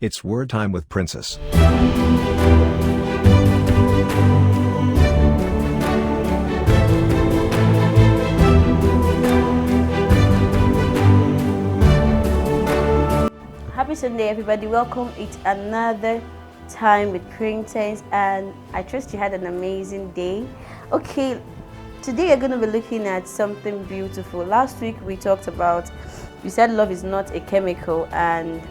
It's Word Time with Princess. Happy Sunday, everybody. Welcome. It's another time with Princess, and I trust you had an amazing day. Okay, today we're going to be looking at something beautiful. Last week we said love is not a chemical, and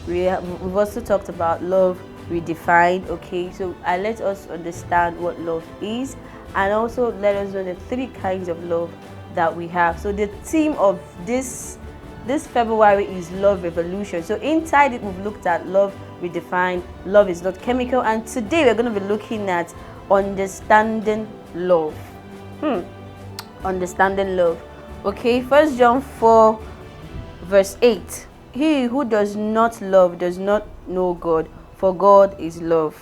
we've also talked about love redefined. Okay, so I let us understand what love is, and also let us know the 3 kinds of love that we have. So the theme of this February is love revolution. So inside it, we've looked at love redefined, love is not chemical, and today we're going to be looking at understanding love. Understanding love. Okay, 1 John 4 verse 8. He who does not love does not know God, for God is love.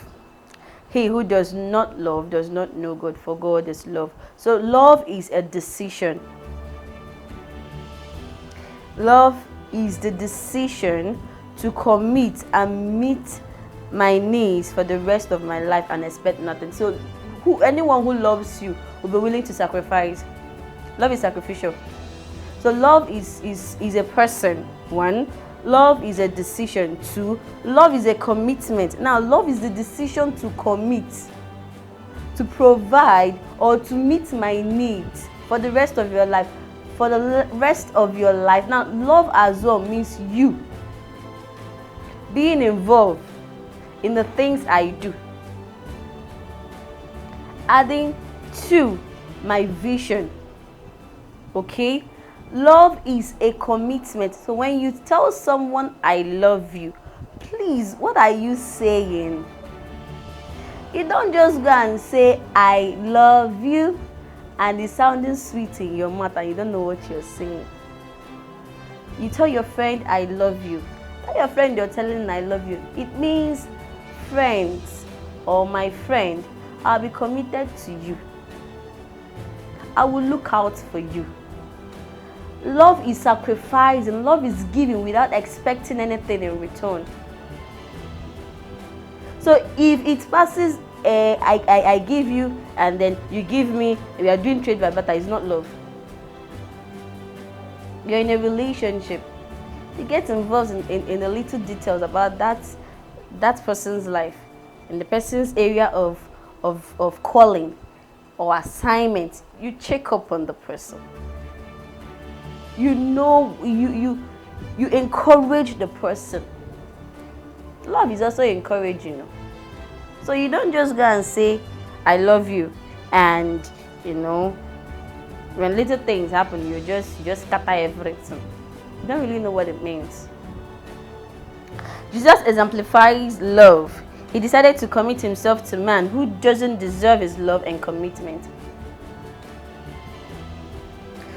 He who does not love does not know God, for God is love. So love is a decision. Love is the decision to commit and meet my needs for the rest of my life and expect nothing. So anyone who loves you will be willing to sacrifice. Love is sacrificial. So love is a person. 1. Love is a decision. 2. Love is a commitment. Now, love is the decision to commit, to provide, or to meet my needs for the rest of your life. For the rest of your life. Now, love as well means you being involved in the things I do, adding to my vision. Okay? Love is a commitment. So when you tell someone I love you, please, what are you saying? You don't just go and say I love you and it's sounding sweet in your mouth and you don't know what you're saying. You tell your friend I love you. Tell your friend you're telling I love you. It means, friends or my friend, I'll be committed to you. I will look out for you. Love is sacrifice and love is giving without expecting anything in return. So if it passes, I give you and then you give me, we are doing trade by barter, it's not love. You're in a relationship. You get involved in the little details about that person's life, in the person's area of calling or assignment. You check up on the person. You know, you encourage the person. Love is also encouraging. So you don't just go and say I love you, and when little things happen, you just scatter everything. You don't really know what it means. Jesus exemplifies love. He decided to commit himself to man who doesn't deserve his love and commitment.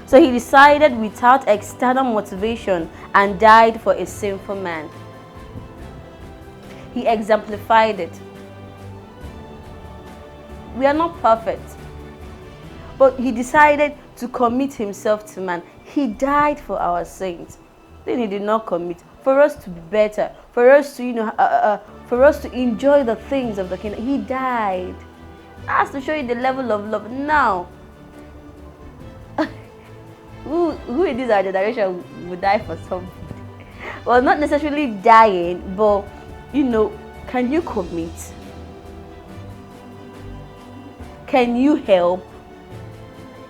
So he decided without external motivation and died for a sinful man. He exemplified it. We are not perfect, but he decided to commit himself to man. He died for our sins. Then he did not commit for us to be better, for us to for us to enjoy the things of the kingdom. He died. That's to show you the level of love. Now, who in this our generation would die for something? Well, not necessarily dying, but can you commit? Can you help?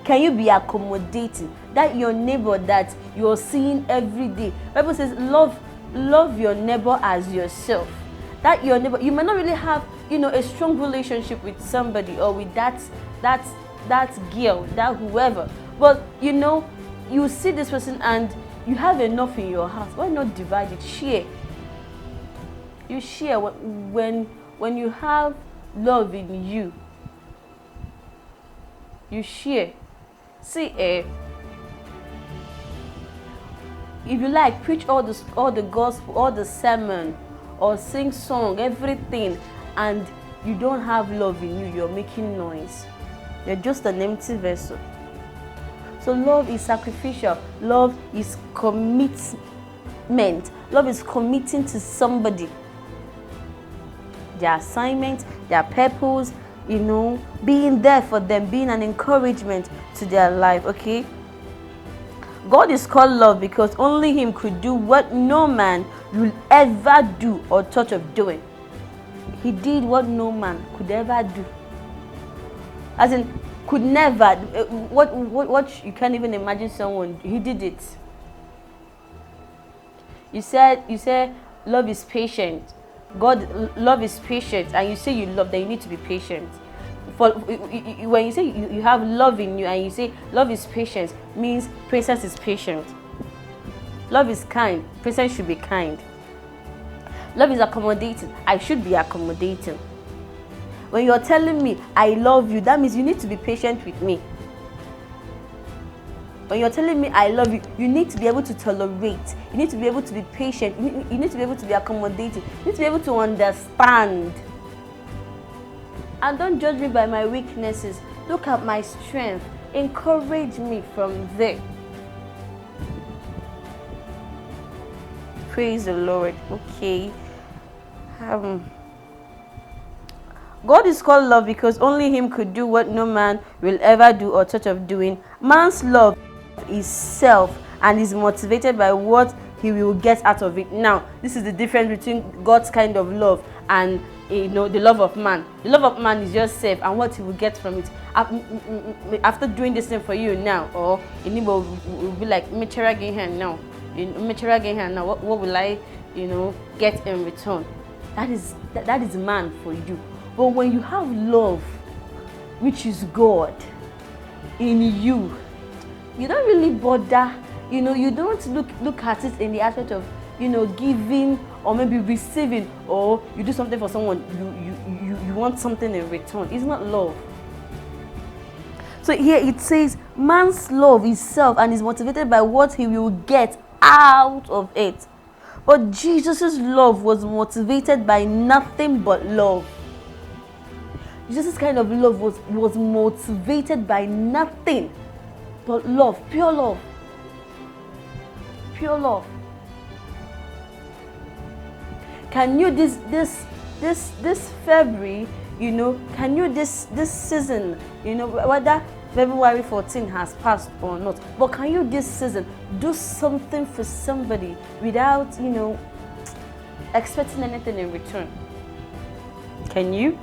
Can you be accommodating? That your neighbor that you're seeing every day. The Bible says love your neighbor as yourself. That your neighbor, you might not really have a strong relationship with somebody or with that girl, that whoever, but you see this person and you have enough in your house. Why not divide it? Share. You share when you have love in you. You share. See, if you like, preach all the gospel, all the sermon, or sing song, everything, and you don't have love in you, you're making noise. You're just an empty vessel. So love is sacrificial. Love is commitment. Love is committing to somebody. their assignment, their purpose, you know, being there for them, being an encouragement to their life, okay? God is called love because only Him could do what no man will ever do or thought of doing. He did what no man could ever do. As in, could never. What you can't even imagine someone. He did it. You said love is patient. Love is patient, and you say you love, then you need to be patient. When you say you have love in you and you say love is patient, means Princess is patient. Love is kind, Princess should be kind. Love is accommodating, I should be accommodating. When you're telling me I love you, that means you need to be patient with me. When you're telling me I love you, you need to be able to tolerate. You need to be able to be patient. You need to be able to be accommodating. You need to be able to understand. And don't judge me by my weaknesses. Look at my strength. Encourage me from there. Praise the Lord. Okay. God is called love because only Him could do what no man will ever do or thought of doing. Man's love is self and is motivated by what he will get out of it. Now, this is the difference between God's kind of love and the love of man. The love of man is just self and what he will get from it. After doing this thing for you now, or will be like, now, what will I, get in return? That is man for you. But when you have love, which is God in you, you don't really bother. You don't look at it in the aspect of giving or maybe receiving, or you do something for someone, you want something in return. It's not love. So here it says man's love is self and is motivated by what he will get out of it. But Jesus' love was motivated by nothing but love. Jesus' kind of love was motivated by nothing but love, pure love. Pure love. Can you this February, can you this season, whether February 14 has passed or not, but can you this season do something for somebody without, expecting anything in return? Can you?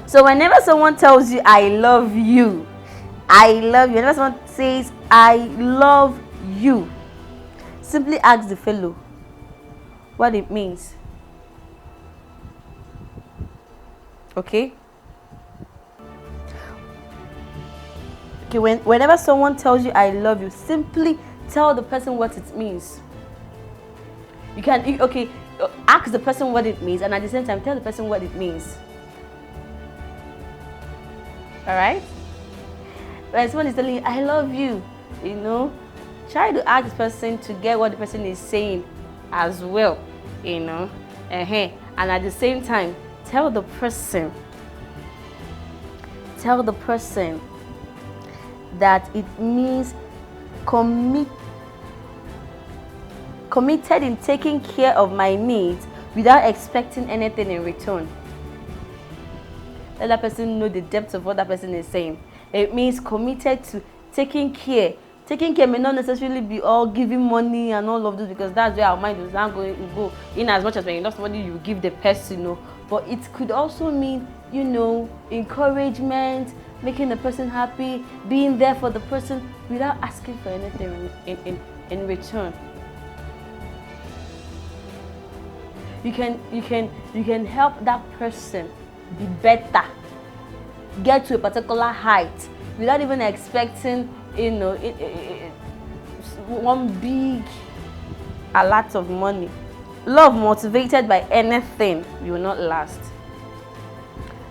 So whenever someone tells you, I love you, whenever someone says, I love you, simply ask the fellow what it means. Okay? Okay, whenever someone tells you, I love you, simply tell the person what it means. You can, ask the person what it means and at the same time tell the person what it means. Alright? When someone is telling you, I love you, try to ask the person to get what the person is saying as well, and at the same time, tell the person that it means committed in taking care of my needs without expecting anything in return. Let that person know the depth of what that person is saying. It means committed to taking care. Taking care may not necessarily be all giving money and all of this, because that's where our mind is not going to go. In as much as when you love somebody, you give the person, But it could also mean, encouragement, making the person happy, being there for the person without asking for anything in return. You can help that person be better, get to a particular height without even expecting, one big a lot of money. Love motivated by anything will not last.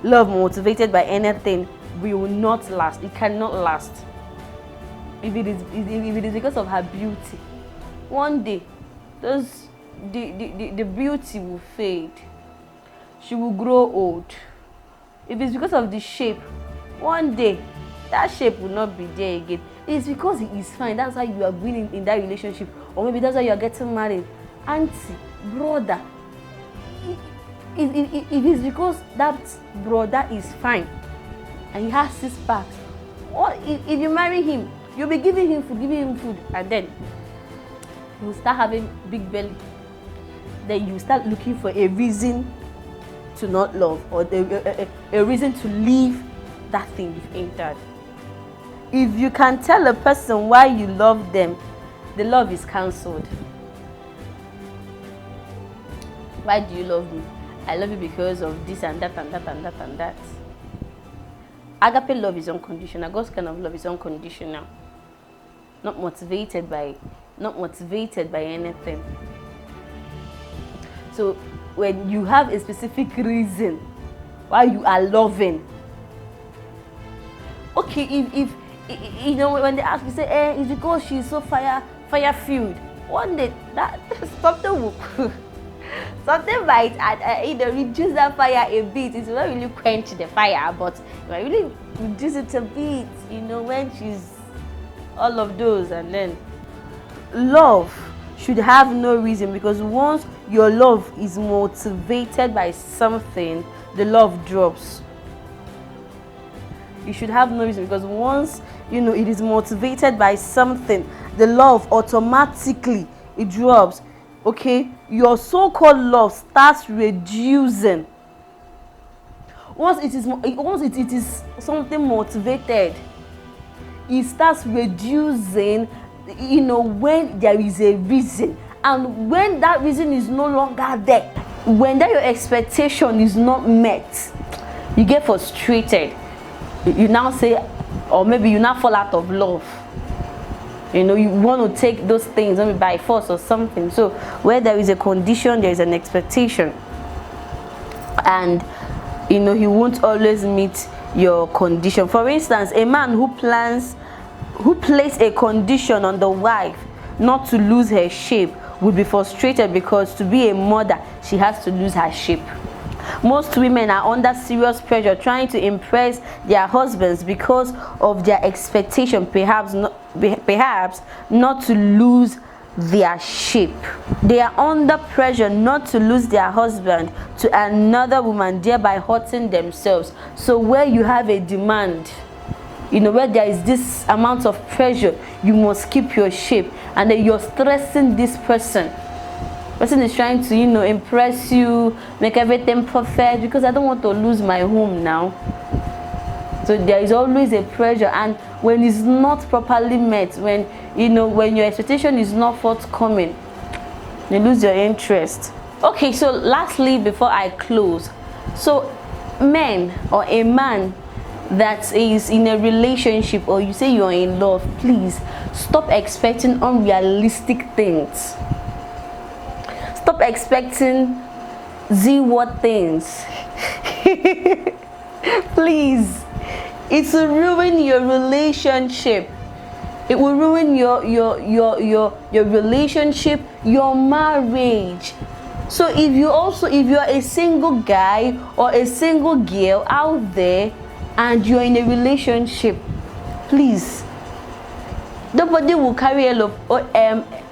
Love motivated by anything will not last. It cannot last. If it is because of her beauty, one day the beauty will fade. She will grow old. If it's because of the shape, one day that shape will not be there again. It's because he is fine. That's why you are going in that relationship, or maybe that's why you are getting married. Auntie, brother, if it's because that brother is fine and he has 6 packs, or if you marry him, you'll be giving him food, and then you start having big belly. Then you start looking for a reason to not love, or a reason to leave that thing you've entered. If you can tell a person why you love them, the love is cancelled. Why do you love me? I love you because of this and that and that and that and that. Agape love is unconditional. God's kind of love is unconditional. Not motivated by anything. So when you have a specific reason why you are loving, okay, if you know, when they ask you, say, it's because she's so fire filled. One day that something will something might reduce that fire a bit. It will not really quench the fire, but it might really reduce it a bit, when she's all of those. And then love should have no reason, because once your love is motivated by something, the love drops. You should have no reason, because once it is motivated by something, the love automatically it drops. Okay, your so-called love starts reducing. Once it is something motivated, it starts reducing, when there is a reason. And when that reason is no longer there, when that your expectation is not met, you get frustrated. You now say, or maybe you now fall out of love. You want to take those things maybe by force or something. So where there is a condition, there is an expectation. And he won't always meet your condition. For instance, a man who places a condition on the wife not to lose her shape would be frustrated, because to be a mother, she has to lose her shape. Most women are under serious pressure trying to impress their husbands because of their expectation, perhaps not to lose their shape. They are under pressure not to lose their husband to another woman, thereby hurting themselves. So where you have a demand, where there is this amount of pressure, you must keep your shape, and then you're stressing this person. Person is trying to impress you, make everything perfect, because I don't want to lose my home now. So there is always a pressure, and when it's not properly met, when your expectation is not forthcoming, you lose your interest. Okay, so lastly, before I close, so men, or a man that is in a relationship, or you say you're in love, please stop expecting unrealistic things. Stop expecting Z-word things. Please. It will ruin your relationship. It will ruin your relationship, your marriage. So if you're a single guy or a single girl out there and you're in a relationship, please, nobody will carry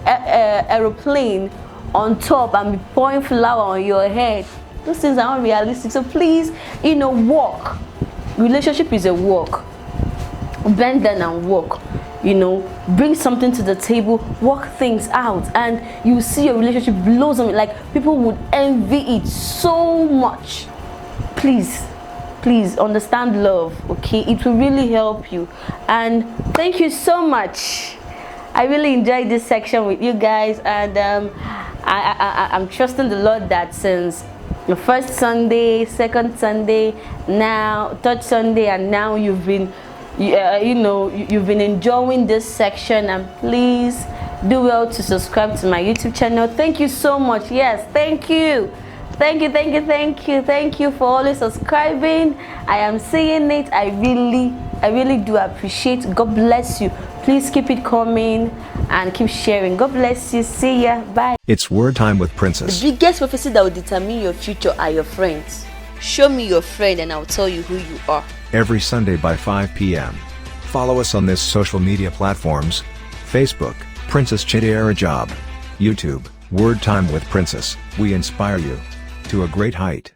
aeroplane on top and be pouring flour on your head. Those things are unrealistic. So please, walk. Relationship is a walk. Bend down and walk. Bring something to the table, work things out, and you see your relationship blossom. Like, people would envy it so much. Please understand love, okay? It will really help you. And thank you so much. I really enjoyed this section with you guys, and I'm trusting the Lord that since the first Sunday, second Sunday, now third Sunday, and now you've been enjoying this section. And please do well to subscribe to my YouTube channel. Thank you so much. Yes, thank you for always subscribing. I am seeing it. I really do appreciate. God bless you. Please keep it coming and keep sharing. God bless you. See ya. Bye. It's Word Time with Princess. The biggest prophecy that will determine your future are your friends. Show me your friend and I'll tell you who you are. Every Sunday by 5 p.m. Follow us on this social media platforms: Facebook, Princess Chidiera Job; YouTube, Word Time with Princess, we inspire you to a great height.